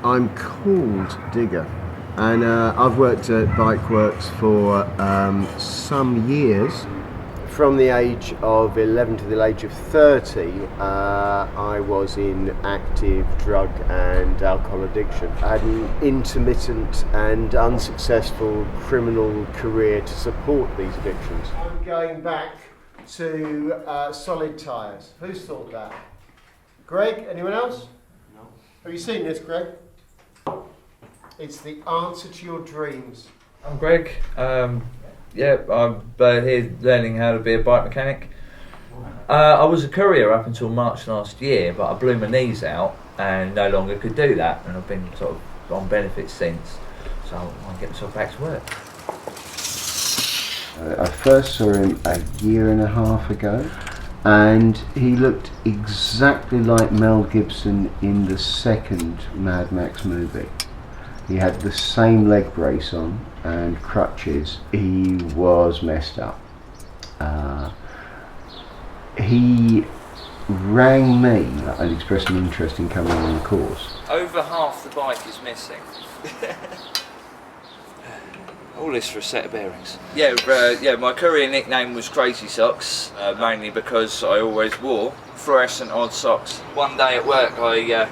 I'm called Digger, and I've worked at Bikeworks for some years. From the age of 11 to the age of 30, I was in active drug and alcohol addiction. I had an intermittent and unsuccessful criminal career to support these addictions. I'm going back to solid tyres. Who's thought that? Greg, anyone else? No. Have you seen this, Greg? It's the answer to your dreams. I'm Greg. I'm here learning how to be a bike mechanic. I was a courier up until March last year, but I blew my knees out and no longer could do that, and I've been sort of on benefits since, so I want to get myself back to work. I first saw him a year and a half ago, and he looked exactly like Mel Gibson in the second Mad Max movie. He had the same leg brace on and crutches. He was messed up. He rang me and expressed an interest in coming on the course. Over half the bike is missing. All this for a set of bearings. My courier nickname was Crazy Socks, mainly because I always wore fluorescent odd socks. One day at work I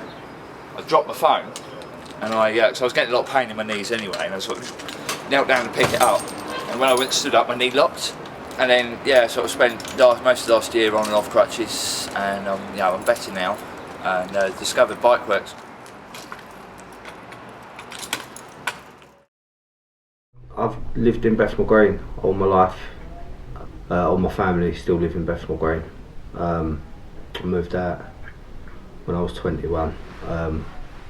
dropped my phone, and so I was getting a lot of pain in my knees anyway, and I sort of knelt down to pick it up, and when I stood up my knee locked, and then sort of spent most of last year on and off crutches, and I'm better now, and discovered Bikeworks. I've lived in Bethnal Green all my life. All my family still live in Bethnal Green. I moved out when I was 21.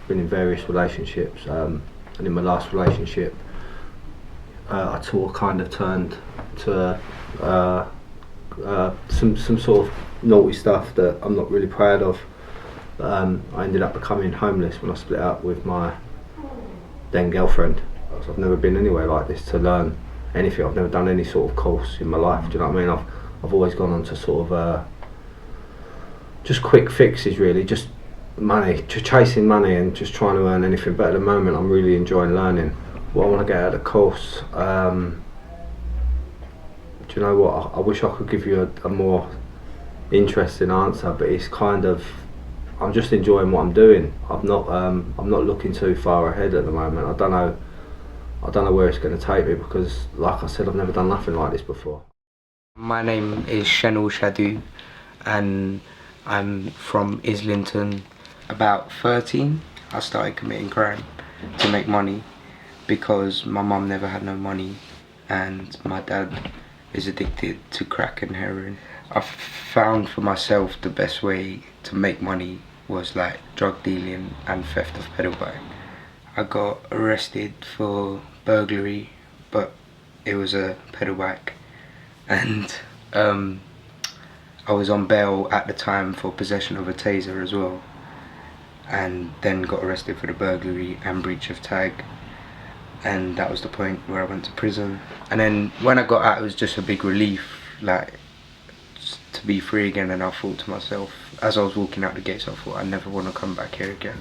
Been in various relationships, and in my last relationship I sort of kind of turned to some sort of naughty stuff that I'm not really proud of. I ended up becoming homeless when I split up with my then girlfriend. I've never been anywhere like this to learn anything. I've never done any sort of course in my life, do you know what I mean? I've always gone on to sort of just quick fixes really, just money, just chasing money and just trying to earn anything. But at the moment I'm really enjoying learning what I want to get out of the course. Do you know what, I wish I could give you a more interesting answer, but it's kind of, I'm just enjoying what I'm doing. I'm not looking too far ahead at the moment. I don't know where it's going to take me, because like I said, I've never done nothing like this before. My name is Shenul Shadu, and I'm from Islington. About 13, I started committing crime to make money, because my mum never had no money and my dad is addicted to crack and heroin. I found for myself the best way to make money was like drug dealing and theft of pedal bike. I got arrested for burglary, but it was a pedal bike, and I was on bail at the time for possession of a taser as well, and then got arrested for the burglary and breach of tag, and that was the point where I went to prison. And then when I got out, it was just a big relief, like to be free again. And I thought to myself, as I was walking out the gates, I thought I never want to come back here again.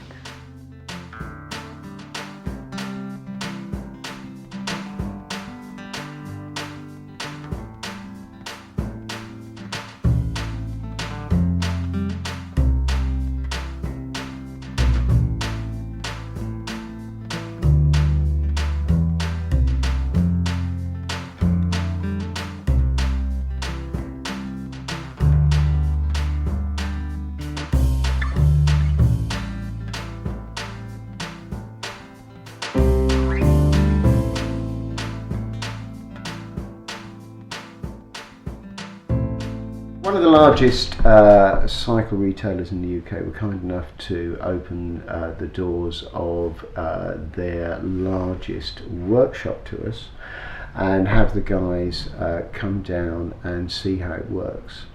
One of the largest cycle retailers in the UK were kind enough to open the doors of their largest workshop to us and have the guys come down and see how it works.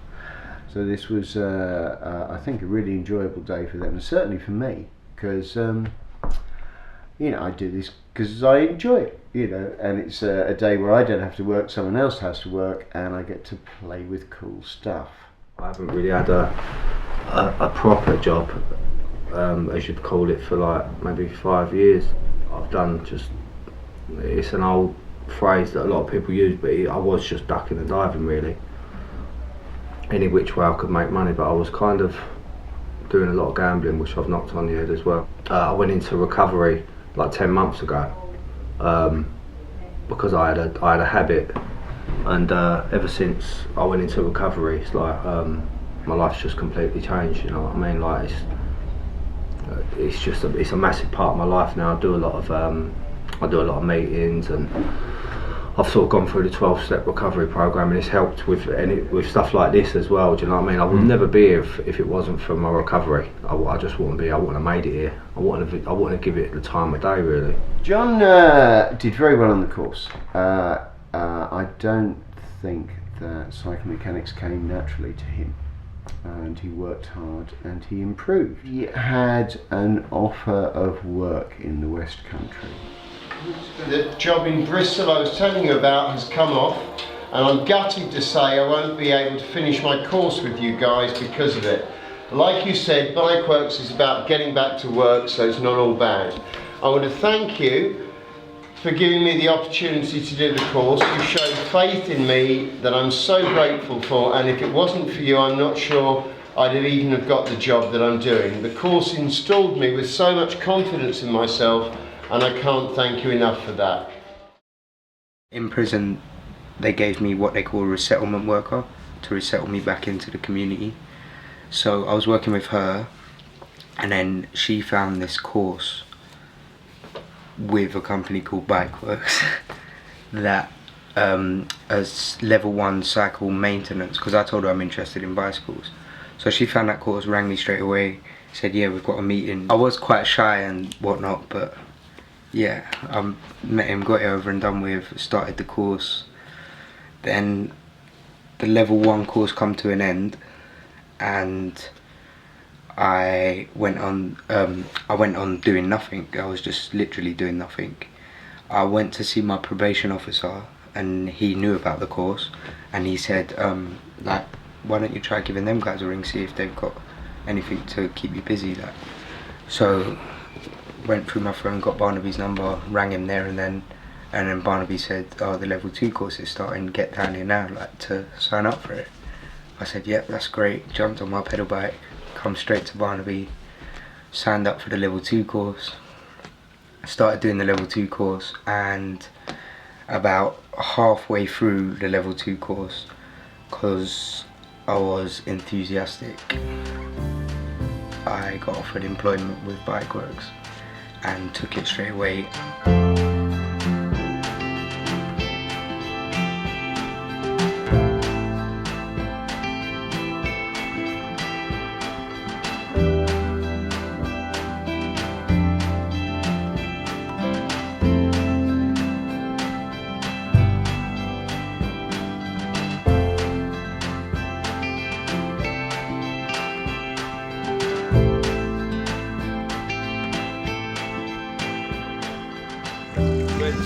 So this was, I think, a really enjoyable day for them, and certainly for me, because you know, I do this because I enjoy it, you know, and it's a day where I don't have to work, someone else has to work, and I get to play with cool stuff. I haven't really had a proper job, as you'd call it, for like maybe 5 years. I've done just, it's an old phrase that a lot of people use, but I was just ducking and diving really. Any which way I could make money, but I was kind of doing a lot of gambling, which I've knocked on the head as well. I went into recovery like 10 months ago because I had a habit, and ever since I went into recovery, it's like my life's just completely changed. You know what I mean? Like it's a massive part of my life now. I do a lot of meetings, and I've sort of gone through the 12-step recovery program, and it's helped with stuff like this as well. Do you know what I mean? I would never be here if it wasn't for my recovery. I just wouldn't be. I wouldn't have made it here. I wouldn't have given it the time of day really. John did very well on the course. I don't think that psychomechanics came naturally to him, and he worked hard and he improved. He had an offer of work in the West Country. The job in Bristol I was telling you about has come off, and I'm gutted to say I won't be able to finish my course with you guys because of it. Like you said, Bikeworks is about getting back to work, so it's not all bad. I want to thank you for giving me the opportunity to do the course. You showed faith in me that I'm so grateful for, and if it wasn't for you, I'm not sure I'd even have got the job that I'm doing. The course installed me with so much confidence in myself, and I can't thank you enough for that. In prison, they gave me what they call a resettlement worker to resettle me back into the community. So I was working with her, and then she found this course with a company called Bikeworks that as level 1 cycle maintenance, because I told her I'm interested in bicycles. So she found that course, rang me straight away, said yeah, we've got a meeting. I was quite shy and whatnot, but yeah, I met him, got it over and done with, started the course. Then the level 1 course come to an end, and I went on doing nothing. I was just literally doing nothing. I went to see my probation officer, and he knew about the course, and he said like, why don't you try giving them guys a ring, see if they've got anything to keep you busy. Like, so went through my phone, got Barnaby's number, rang him there and then Barnaby said, oh, the level 2 course is starting, get down here now, like, to sign up for it. I said, yep, that's great. Jumped on my pedal bike, come straight to Barnaby, signed up for the level 2 course. I started doing the level 2 course, and about halfway through the level 2 course, because I was enthusiastic, I got offered employment with Bikeworks and took it straight away.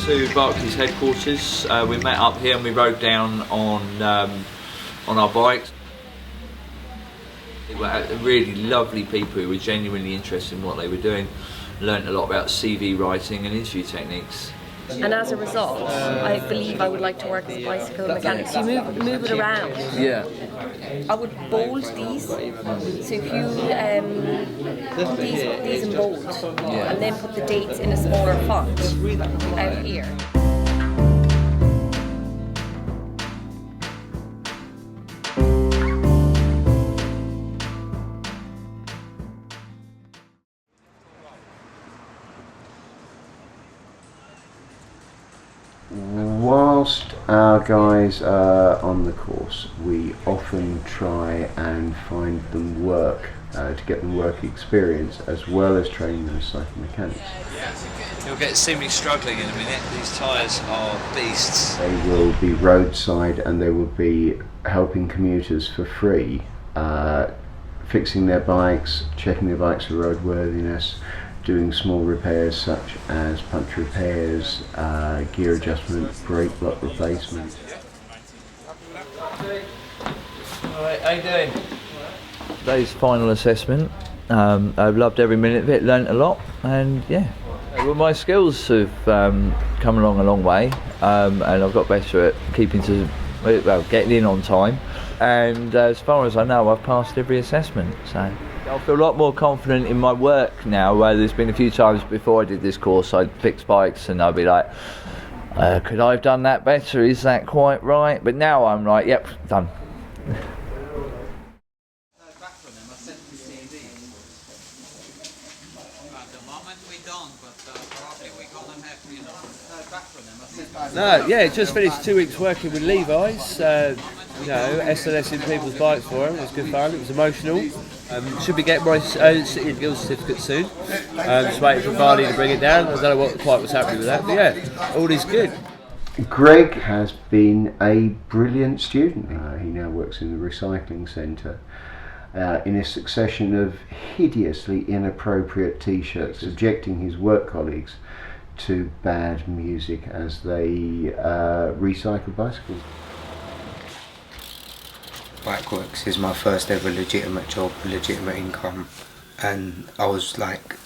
To Barclays headquarters. We met up here and we rode down on our bikes. They were really lovely people who were genuinely interested in what they were doing. Learned a lot about CV writing and interview techniques. And as a result, I believe I would like to work as a bicycle mechanic. So you move it around. Yeah. I would bold these. So if you these in bold, and then put the dates in a smaller font out here. Whilst our guys are on the course, we often try and find them work to get them work experience, as well as training them as psychomechanics. You'll get see me struggling in a minute. These tyres are beasts. They will be roadside, and they will be helping commuters for free fixing their bikes, checking their bikes for roadworthiness, doing small repairs such as punch repairs, gear adjustment, brake block replacement. Alright, how you doing? Today's final assessment. I've loved every minute of it, learnt a lot, and yeah. Well, my skills have come along a long way, and I've got better at getting in on time. And as far as I know, I've passed every assessment. So I feel a lot more confident in my work now, where there's been a few times before I did this course, I'd fix bikes and I'd be like, could I have done that better? Is that quite right? But now I'm like, yep, done. No, yeah, just finished 2 weeks working with Levi's, SLSing people's bikes for them. It was good fun, it was emotional. Should be getting my City and Guilds certificate soon. Just waiting for Barney to bring it down. I don't know quite what's happening with that, but yeah, all is good. Greg has been a brilliant student. He now works in the recycling centre. In a succession of hideously inappropriate t-shirts, subjecting his work colleagues to bad music as they recycle bicycles. Bikeworks is my first ever legitimate job, legitimate income, and I was like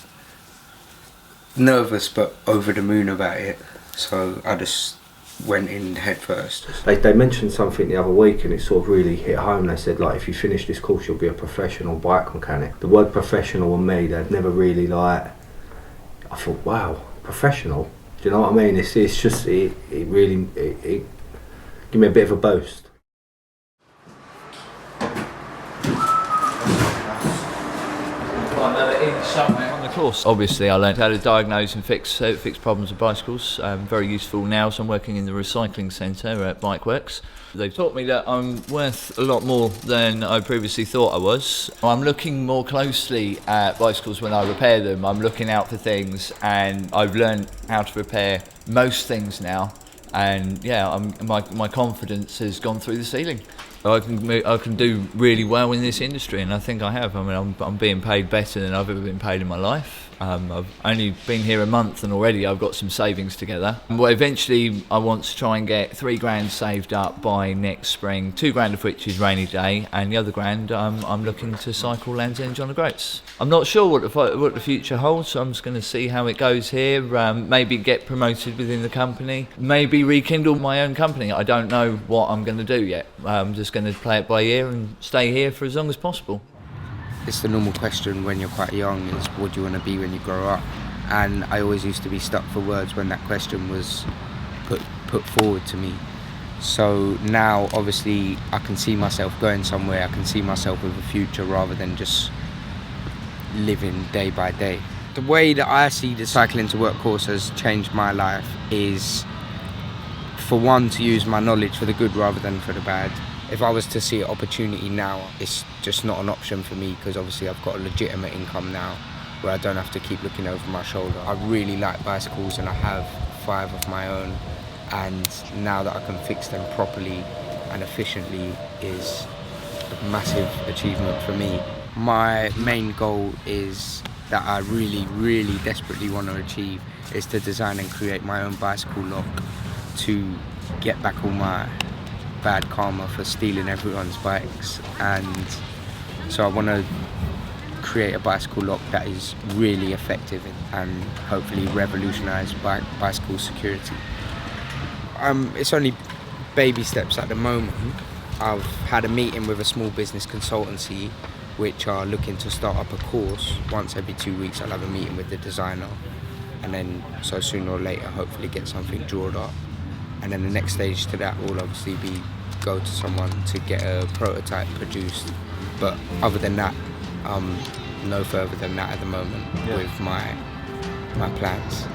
nervous but over the moon about it, so I just went in head first. They mentioned something the other week and it sort of really hit home. They said, like, if you finish this course you'll be a professional bike mechanic. The word professional and me, they'd never really I thought, wow, professional? Do you know what I mean? It's just, it really gave me a bit of a boast. On the course, obviously, I learned how to diagnose and fix problems with bicycles. Very useful now, so I'm working in the recycling centre at Bikeworks. They've taught me that I'm worth a lot more than I previously thought I was. I'm looking more closely at bicycles when I repair them. I'm looking out for things, and I've learned how to repair most things now. And yeah, my confidence has gone through the ceiling. I can do really well in this industry, and I think I have. I mean, I'm being paid better than I've ever been paid in my life. I've only been here a month, and already I've got some savings together. Well, eventually, I want to try and get £3,000 saved up by next spring. £2,000 of which is rainy day, and the other £1,000 I'm looking to cycle Land's End on the Groats. I'm not sure what the future holds, so I'm just going to see how it goes here. Maybe get promoted within the company. Maybe rekindle my own company. I don't know what I'm going to do yet. I'm just going to play it by ear and stay here for as long as possible. It's the normal question when you're quite young, is what do you want to be when you grow up? And I always used to be stuck for words when that question was put forward to me. So now obviously I can see myself going somewhere, I can see myself with a future rather than just living day by day. The way that I see the Cycling to Work course has changed my life is, for one, to use my knowledge for the good rather than for the bad. If I was to see an opportunity now, it's just not an option for me, because obviously I've got a legitimate income now where I don't have to keep looking over my shoulder. I really like bicycles and I have 5 of my own, and now that I can fix them properly and efficiently is a massive achievement for me. My main goal is that I really, really desperately want to achieve is to design and create my own bicycle lock to get back all my bad karma for stealing everyone's bikes. And so I want to create a bicycle lock that is really effective and hopefully revolutionise bicycle security. It's only baby steps at the moment. I've had a meeting with a small business consultancy which are looking to start up a course. Once every 2 weeks I'll have a meeting with the designer, and then so sooner or later hopefully get something drawn up. And then the next stage to that will obviously be go to someone to get a prototype produced. But other than that, no further than that at the moment with my plans.